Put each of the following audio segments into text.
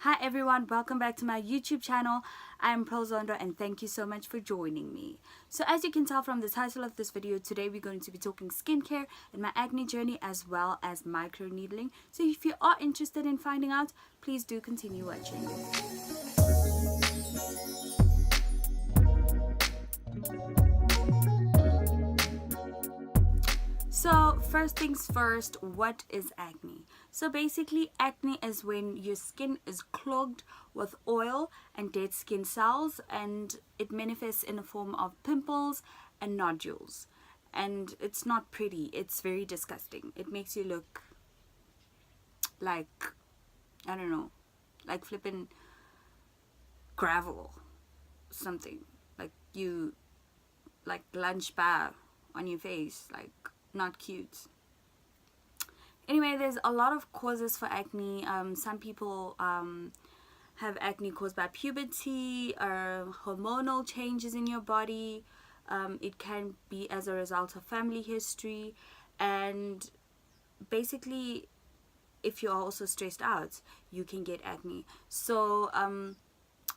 Hi everyone, welcome back to my YouTube channel. I'm Zondo and thank you so much for joining me. So as you can tell from the title of this video, today we're going to be talking skincare and my acne journey as well as microneedling. So if you are interested in finding out, please do continue watching. So first things first, what is acne? So basically acne is when your skin is clogged with oil and dead skin cells, and it manifests in the form of pimples and nodules, and it's not pretty. It's very disgusting. It makes you look like, I don't know, like flipping gravel, something like you like lunch bar on your face, like not cute. Anyway, there's a lot of causes for acne. Some people have acne caused by puberty or hormonal changes in your body. It can be as a result of family history, and basically if you're also stressed out, you can get acne. So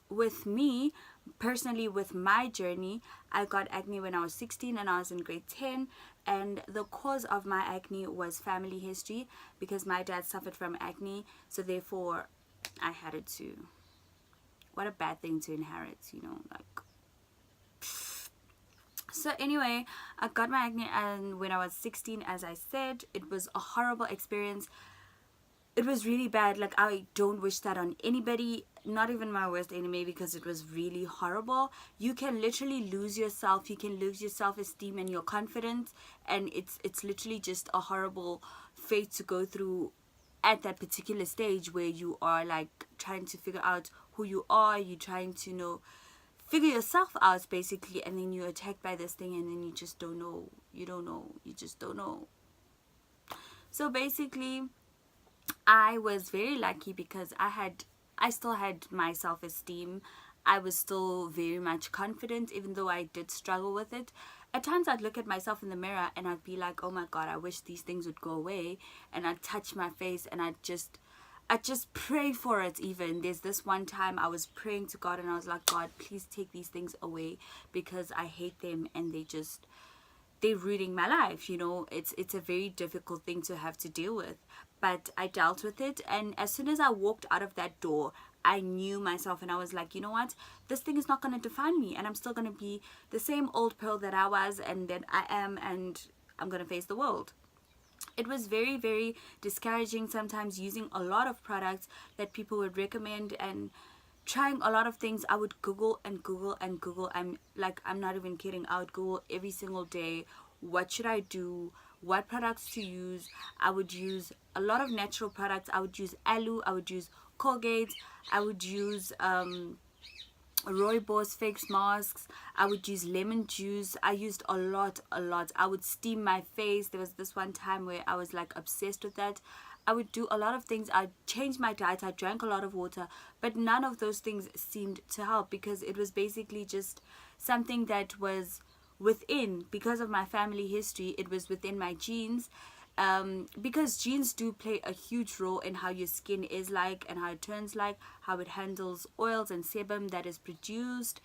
with me personally, with my journey, I got acne when I was 16 and I was in grade 10, and the cause of my acne was family history because my dad suffered from acne, so therefore I had it too. What a bad thing to inherit, you know, like. So anyway, I got my acne and when I was 16, as I said. It was a horrible experience. It was really bad. Like, I don't wish that on anybody, not even my worst enemy, because it was really horrible. You can literally lose yourself. You can lose your self-esteem and your confidence, and it's literally just a horrible fate to go through at that particular stage where you are like trying to figure out who you are. You're trying to figure yourself out basically, and then you're attacked by this thing, and then you just don't know. You just don't know. So basically, I was very lucky because I still had my self-esteem. I was still very much confident, even though I did struggle with it. At times I'd look at myself in the mirror and I'd be like, oh my god, I wish these things would go away. And I'd touch my face and I'd just pray for it. Even there's this one time I was praying to God and I was like, God, please take these things away because I hate them and they're ruining my life. It's a very difficult thing to have to deal with, but I dealt with it. And as soon as I walked out of that door, I knew myself and I was like, you know what, this thing is not going to define me, and I'm still going to be the same old Pearl that I was and that I am, and I'm going to face the world. It was very, very discouraging sometimes, using a lot of products that people would recommend and trying a lot of things. I would Google and Google and Google. I'm not even kidding. I would Google every single day, what should I do, what products to use. I would use a lot of natural products. I would use aloe, I would use Colgate, I would use rooibos face masks, I would use lemon juice. I used a lot. I would steam my face. There was this one time where I was like obsessed with that. I would do a lot of things. I changed my diet. I drank a lot of water, but none of those things seemed to help because it was basically just something that was within, because of my family history. It was within my genes. Because genes do play a huge role in how your skin is like and how it turns like, how it handles oils and sebum that is produced.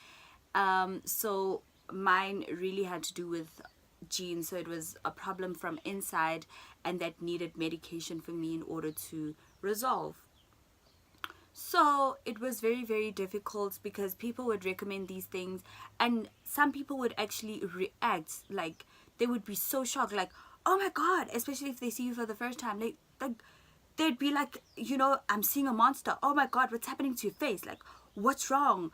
So mine really had to do with genes, so it was a problem from inside and that needed medication for me in order to resolve. So it was very, very difficult because people would recommend these things and some people would actually react, like they would be so shocked, like, oh my god, especially if they see you for the first time, like they'd be like, I'm seeing a monster. Oh my god, what's happening to your face? Like, what's wrong?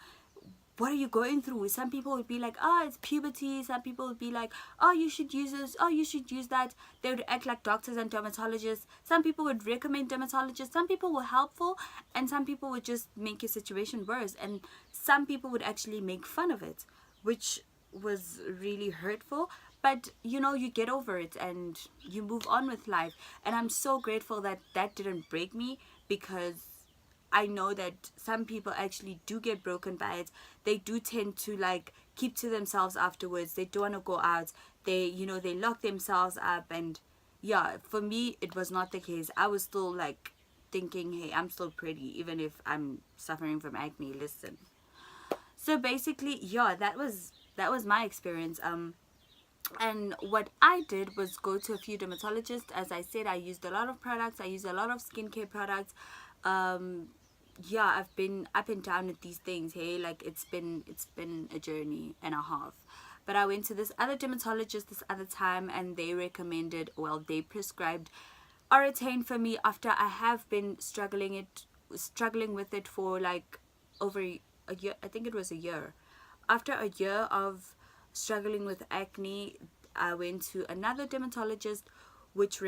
What are you going through? Some people would be like, oh, it's puberty. Some people would be like, oh, you should use this, oh, you should use that. They would act like doctors and dermatologists. Some people would recommend dermatologists. Some people were helpful and some people would just make your situation worse, and some people would actually make fun of it, which was really hurtful. But you get over it and you move on with life, and I'm so grateful that that didn't break me, because I know that some people actually do get broken by it. They do tend to like keep to themselves afterwards. They don't want to go out. They lock themselves up. And yeah, for me it was not the case. I was still like thinking, hey, I'm still pretty even if I'm suffering from acne. Listen. So basically, yeah, that was my experience. And what I did was go to a few dermatologists. As I said, I used a lot of products. I used a lot of skincare products. Yeah, I've been up and down with these things. Hey, like it's been a journey and a half. But I went to this other dermatologist this other time, and they recommended, well, they prescribed Roaccutane for me after I have been struggling with it for like over a year. I think it was a year. After a year of struggling with acne, I went to another dermatologist which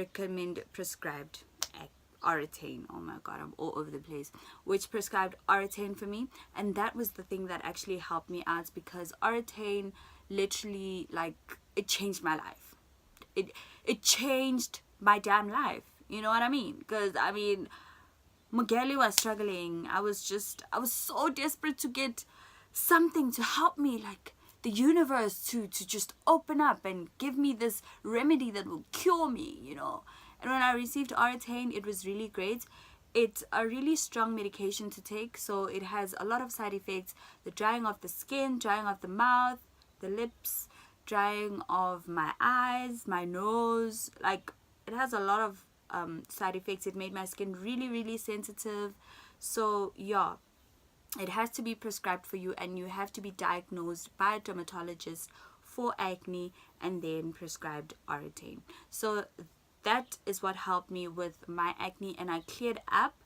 prescribed Roaccutane. Oh my god, I'm all over the place. Which prescribed Roaccutane for me, and that was the thing that actually helped me out, because Roaccutane literally, like, it changed my life. It changed my damn life. You know what I mean? Because I mean, Mugali was struggling. I was so desperate to get something to help me, like the universe to just open up and give me this remedy that will cure me, you know. And when I received Roaccutane, it was really great. It's a really strong medication to take, so it has a lot of side effects: the drying of the skin, drying of the mouth, the lips, drying of my eyes, my nose. Like, it has a lot of side effects. It made my skin really, really sensitive. So yeah, it has to be prescribed for you, and you have to be diagnosed by a dermatologist for acne and then prescribed Roaccutane. So that is what helped me with my acne, and I cleared up.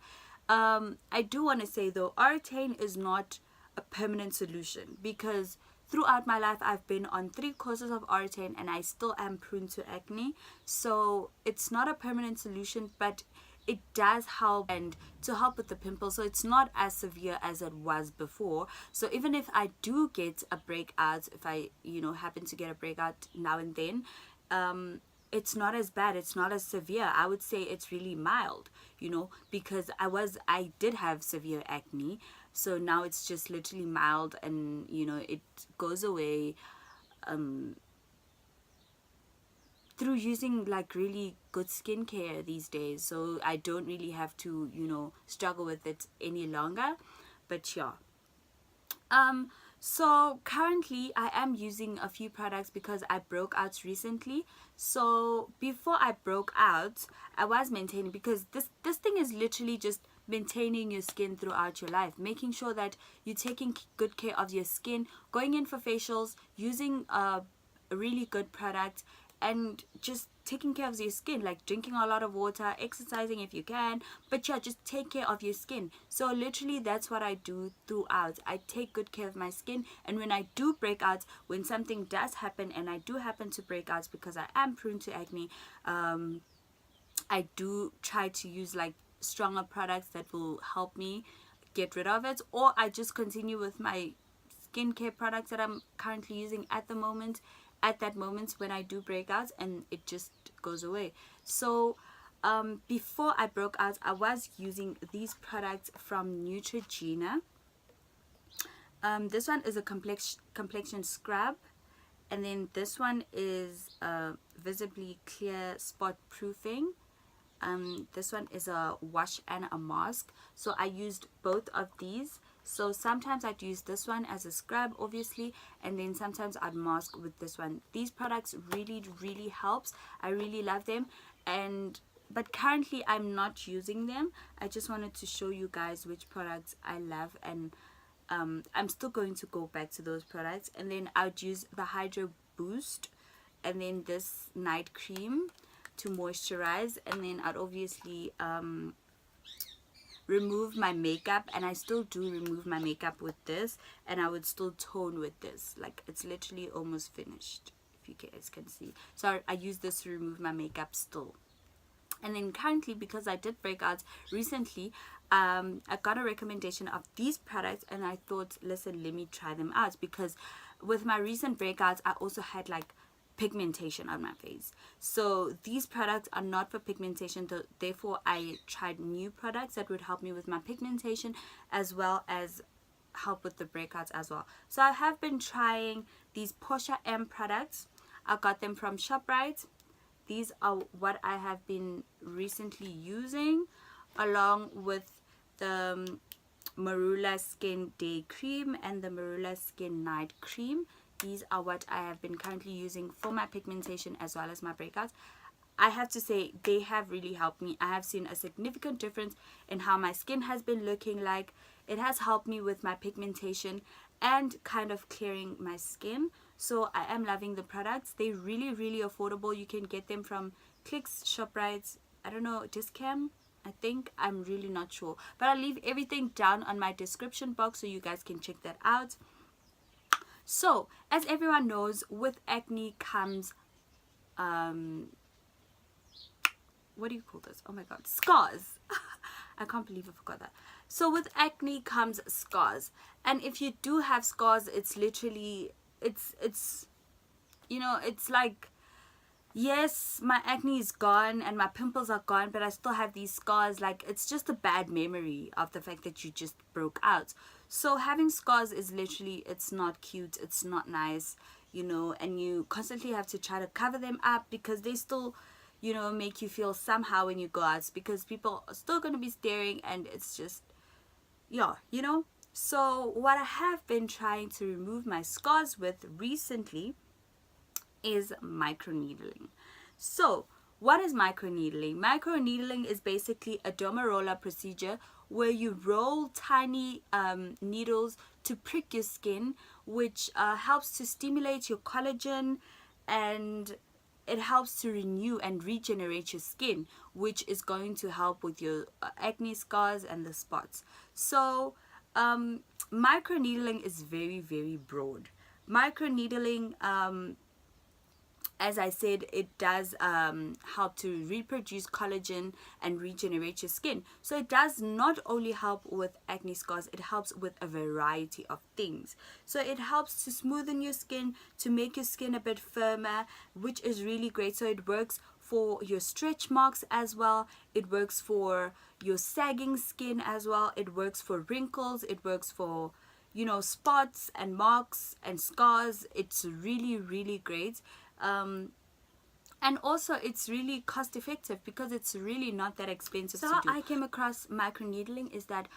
I do want to say though, Roaccutane is not a permanent solution, because throughout my life I've been on 3 courses of Roaccutane and I still am prone to acne. So it's not a permanent solution, but it does help, and to help with the pimples, so it's not as severe as it was before. So even if I do get a breakout, if I, you know, happen to get a breakout now and then, it's not as bad, it's not as severe. I would say it's really mild, you know, because I did have severe acne. So now it's just literally mild, and you know, it goes away through using like really good skincare these days. So I don't really have to, you know, struggle with it any longer. But yeah, so currently I am using a few products because I broke out recently. So before I broke out, I was maintaining, because this thing is literally just maintaining your skin throughout your life, making sure that you're taking good care of your skin, going in for facials, using a really good product, and just taking care of your skin, like drinking a lot of water, exercising if you can. But yeah, just take care of your skin. So literally that's what I do throughout. I take good care of my skin, and when I do break out, when something does happen and I do happen to break out, because I am prone to acne, I do try to use like stronger products that will help me get rid of it, or I just continue with my skincare products that I'm currently using at the moment, at that moment when I do break out, and it just goes away. So before I broke out, I was using these products from Neutrogena. This one is a complexion scrub, and then this one is visibly clear spot proofing. This one is a wash and a mask. So I used both of these. So sometimes I'd use this one as a scrub, obviously, and then sometimes I'd mask with this one. These products really helps. I really love them, but currently I'm not using them. I just wanted to show you guys which products I love, and I'm still going to go back to those products. And then I'd use the Hydro Boost, and then this night cream to moisturize, and then I'd obviously remove my makeup, and I still do remove my makeup with this, and I would still tone with this. Like, it's literally almost finished, if you guys can see. So I use this to remove my makeup still. And then currently, because I did break out recently, I got a recommendation of these products, and I thought, listen, let me try them out, because with my recent breakouts I also had like pigmentation on my face. So these products are not for pigmentation, therefore I tried new products that would help me with my pigmentation, as well as help with the breakouts as well. So I have been trying these Portia M products. I got them from ShopRite. These are what I have been recently using. along with the Marula Skin Day Cream and the Marula Skin Night Cream. These are what I have been currently using for my pigmentation as well as my breakouts. I have to say they have really helped me. I have seen a significant difference in how my skin has been looking like. It has helped me with my pigmentation and kind of clearing my skin. So I am loving the products. They're really, really affordable. You can get them from Clicks, ShopRite, I don't know, Dischem, I think. I'm really not sure. But I'll leave everything down on my description box so you guys can check that out. So, as everyone knows, with acne comes, what do you call this? Oh my god, scars. I can't believe I forgot that. So with acne comes scars. And if you do have scars, it's literally, it's you know, it's like, yes, my acne is gone and my pimples are gone, but I still have these scars. Like, it's just a bad memory of the fact that you just broke out. So having scars is literally, it's not cute, it's not nice, you know, and you constantly have to try to cover them up because they still, you know, make you feel somehow when you go out, because people are still going to be staring, and it's just, yeah, you know. So what I have been trying to remove my scars with recently is microneedling. So what is microneedling? Microneedling is basically a derma roller procedure where you roll tiny needles to prick your skin, which helps to stimulate your collagen, and it helps to renew and regenerate your skin, which is going to help with your acne scars and the spots. So microneedling is very, very broad. Microneedling, as I said, it does help to reproduce collagen and regenerate your skin. So it does not only help with acne scars, it helps with a variety of things. So it helps to smoothen your skin, to make your skin a bit firmer, which is really great. So it works for your stretch marks as well. It works for your sagging skin as well. It works for wrinkles. It works for, you know, spots and marks and scars. It's really, really great. And also it's really cost effective because it's really not that expensive to do. So how I came across microneedling is that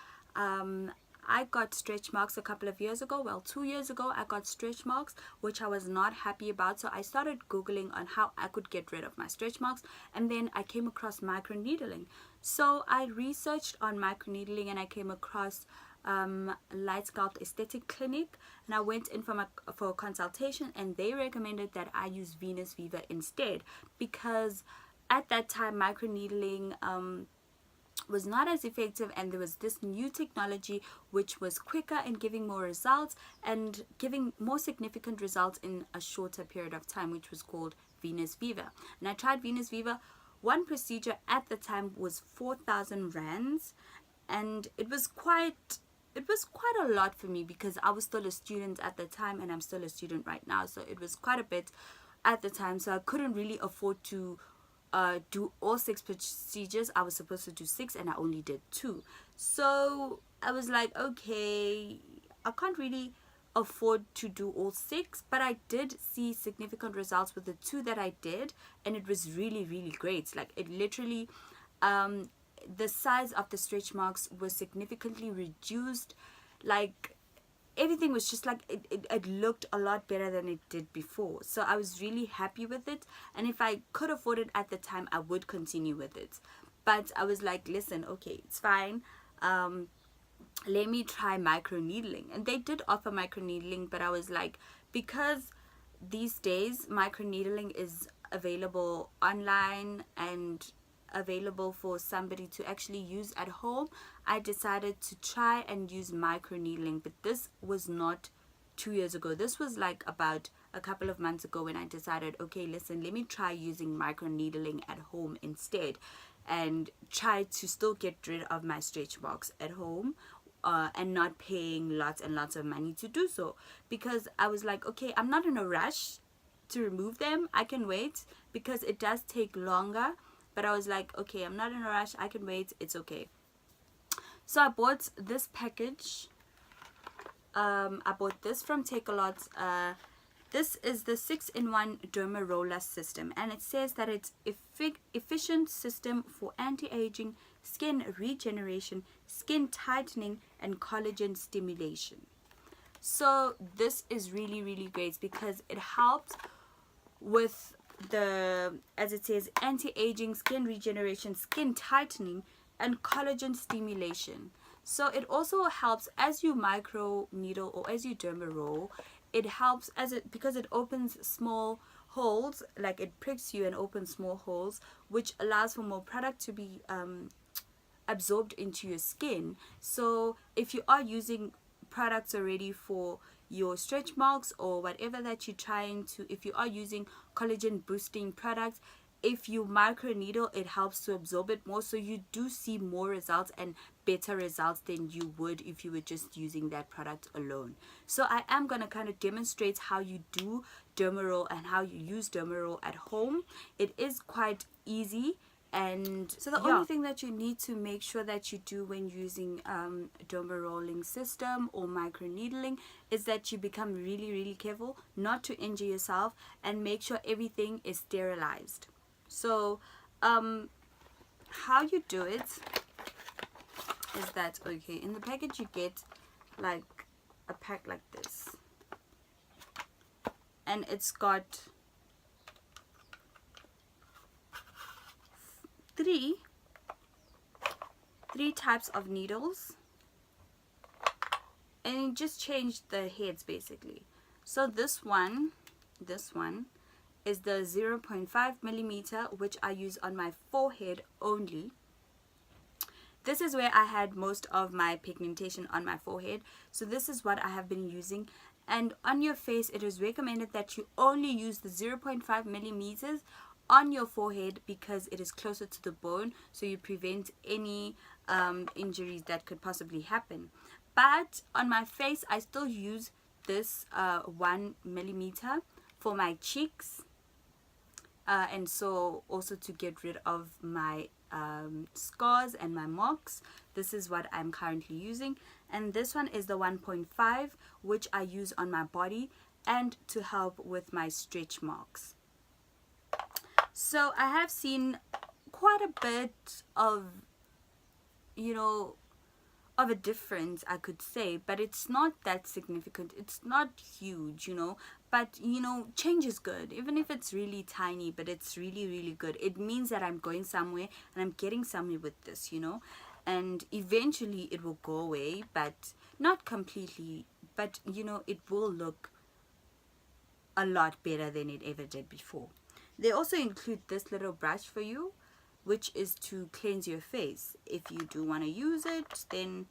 I got stretch marks a couple of years ago. Well, 2 years ago I got stretch marks, which I was not happy about. So I started Googling on how I could get rid of my stretch marks, and then I came across microneedling. So I researched on microneedling and I came across Light Sculpt Aesthetic Clinic, and I went in for a consultation, and they recommended that I use Venus Viva instead, because at that time microneedling was not as effective, and there was this new technology which was quicker in giving more results and giving more significant results in a shorter period of time, which was called Venus Viva. And I tried Venus Viva. One procedure at the time was 4,000 rands, and it was quite a lot for me because I was still a student at the time, and I'm still a student right now, so it was quite a bit at the time. So I couldn't really afford to do all 6 procedures. I was supposed to do 6 and I only did 2. So I was like, okay, I can't really afford to do all 6, but I did see significant results with the 2 that I did, and it was really, really great. Like, it literally the size of the stretch marks was significantly reduced. Like, everything was just like, it looked a lot better than it did before. So I was really happy with it, and if I could afford it at the time, I would continue with it. But I was like, listen, okay, it's fine, let me try microneedling. And they did offer microneedling, but I was like, because these days microneedling is available online and available for somebody to actually use at home, I decided to try and use microneedling. But this was not 2 years ago. This was like about a couple of months ago when I decided, okay, listen, let me try using microneedling at home instead, and try to still get rid of my stretch marks at home, and not paying lots and lots of money to do so, because I was like, okay, I'm not in a rush to remove them. I can wait, because it does take longer. But I was like, okay, I'm not in a rush, I can wait, it's okay. So I bought this package. I bought this from Takealot. This is the 6-in-1 derma roller system, and it says that it's efficient system for anti-aging, skin regeneration, skin tightening, and collagen stimulation. So this is really, really great because it helps with the, as it says, anti-aging, skin regeneration, skin tightening, and collagen stimulation. So it also helps as you micro needle or as you derma roll. It helps as it, because it opens small holes, like it pricks you and opens small holes, which allows for more product to be absorbed into your skin. So if you are using products already for your stretch marks or whatever that you're trying to, if you are using collagen boosting products, if you micro needle, it helps to absorb it more, so you do see more results and better results than you would if you were just using that product alone. So I am going to kind of demonstrate how you do derma roll and how you use derma roll at home. It is quite easy. And so the only thing that you need to make sure that you do when using derma rolling system or micro needling is that you become really, really careful not to injure yourself and make sure everything is sterilized. So how you do it is that, okay, in the package you get like a pack like this, and it's got three types of needles, and you just change the heads basically. So this one is the 0.5 millimeter, which I use on my forehead only. This is where I had most of my pigmentation, on my forehead, so this is what I have been using. And on your face, it is recommended that you only use the 0.5 millimeters on your forehead because it is closer to the bone, so you prevent any injuries that could possibly happen. But on my face, I still use this 1 millimeter for my cheeks, and so also to get rid of my scars and my marks. This is what I'm currently using. And this one is the 1.5, which I use on my body and to help with my stretch marks. So I have seen quite a bit of, you know, of a difference, I could say, but it's not that significant. It's not huge, you know, but you know, change is good, even if it's really tiny, but it's really, really good. It means that I'm going somewhere and I'm getting somewhere with this, you know, and eventually it will go away, but not completely, but you know, it will look a lot better than it ever did before. They also include this little brush for you, which is to cleanse your face. If you do want to use it, then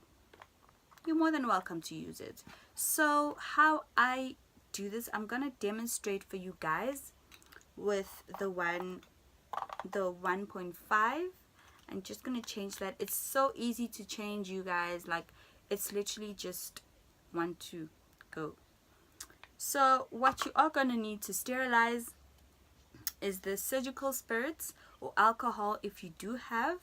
you're more than welcome to use it. So how I do this, I'm gonna demonstrate for you guys with the 1.5. I'm just gonna change that. It's so easy to change, you guys, like it's literally just 1, 2, go. So what you are gonna need to sterilize is the surgical spirits or alcohol if you do have,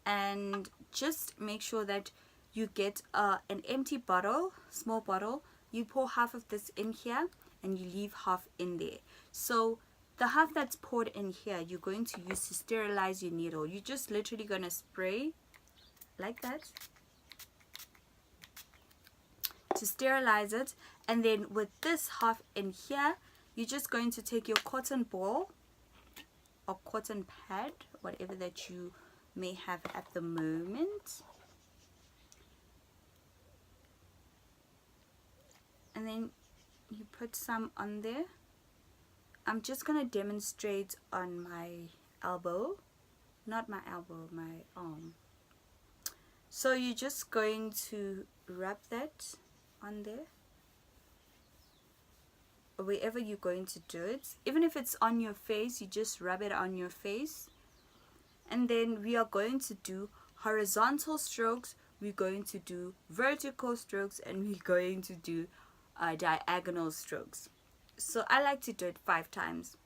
and just make sure that you get an empty bottle, small bottle. You pour half of this in here and you leave half in there. So the half that's poured in here, you're going to use to sterilize your needle. You're just literally gonna spray like that to sterilize it, and then with this half in here, you're just going to take your cotton ball or cotton pad, whatever that you may have at the moment, and then you put some on there. I'm just going to demonstrate on my elbow, not my elbow, my arm. So you're just going to rub that on there, wherever you're going to do it. Even if it's on your face, you just rub it on your face. And then we are going to do horizontal strokes, we're going to do vertical strokes, and we're going to do diagonal strokes. So I like to do it 5 times,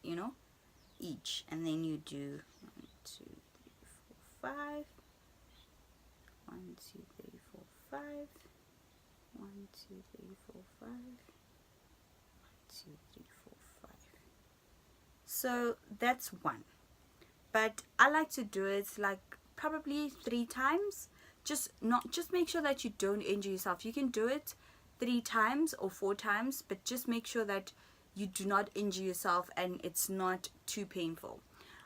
you know, each. And then you do 1, 2, 3, 4, 5. 1, 2, 3, 4, 5. 1, 2, 3, 4, 5. 1, 2, 3, 4, 5. So that's 1. but I like to do it like probably 3 times. Just make sure that you don't injure yourself. You can do it 3 times or 4 times, but just make sure that you do not injure yourself and it's not too painful.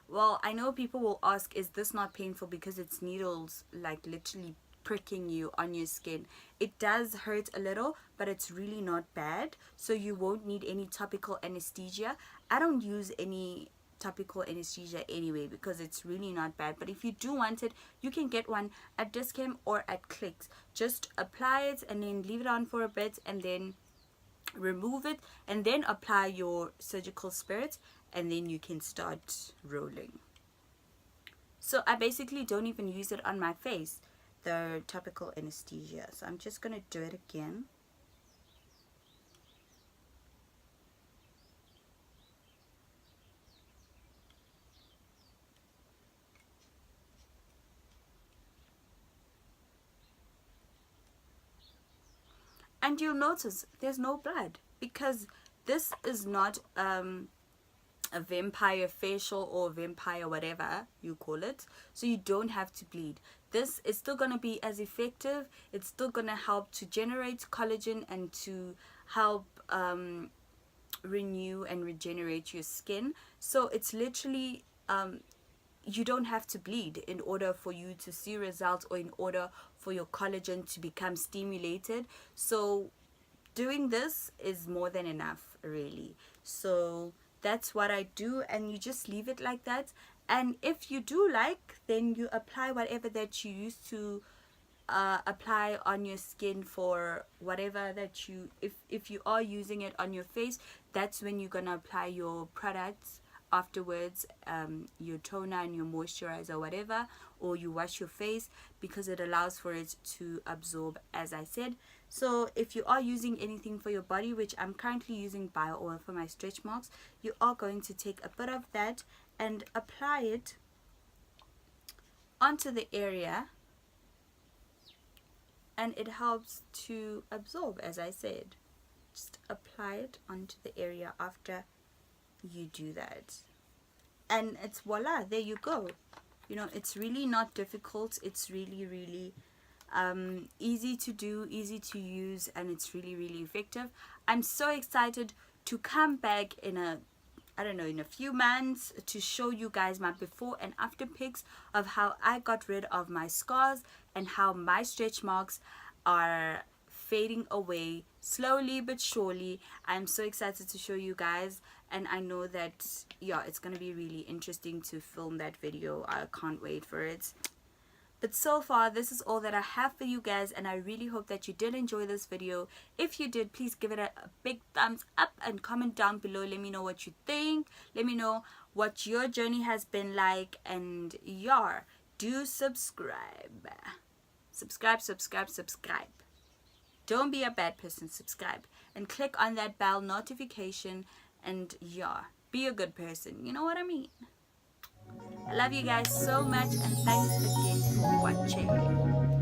Well, I know people will ask, is this not painful because it's needles like literally pricking you on your skin? It does hurt a little, but it's really not bad, so you won't need any topical anesthesia. I don't use any topical anesthesia anyway because it's really not bad, but if you do want it, you can get one at Dischem or at XoXo. Just apply it and then leave it on for a bit and then remove it and then apply your surgical spirit, and then you can start rolling. So I basically don't even use it on my face, the topical anesthesia. So I'm just gonna do it again. And you'll notice there's no blood because this is not a vampire facial or vampire whatever you call it, so you don't have to bleed. This is still going to be as effective. It's still going to help to generate collagen and to help renew and regenerate your skin. So it's literally you don't have to bleed in order for you to see results or in order for your collagen to become stimulated. So doing this is more than enough, really. So that's what I do, and you just leave it like that. And if you do like, then you apply whatever that you used to apply on your skin for whatever that you, if you are using it on your face, that's when you're gonna apply your products afterwards, your toner and your moisturizer, whatever, or you wash your face, because it allows for it to absorb, as I said. So if you are using anything for your body, which I'm currently using bio oil for my stretch marks, you are going to take a bit of that and apply it onto the area, and it helps to absorb, as I said. Just apply it onto the area after you do that, and it's voila, there you go. You know, it's really not difficult. It's really easy to do, easy to use, and it's really effective. I'm so excited to come back in a few months to show you guys my before and after pics of how I got rid of my scars and how my stretch marks are fading away slowly but surely. I'm so excited to show you guys, and I know that, yeah, it's gonna be really interesting to film that video. I can't wait for it. But so far, this is all that I have for you guys, and I really hope that you did enjoy this video. If you did, please give it a big thumbs up and comment down below. Let me know what you think. Let me know what your journey has been like, and yeah, do subscribe. Subscribe. Don't be a bad person, subscribe and click on that bell notification, and yeah, be a good person. You know what I mean? I love you guys so much, and thanks again for watching.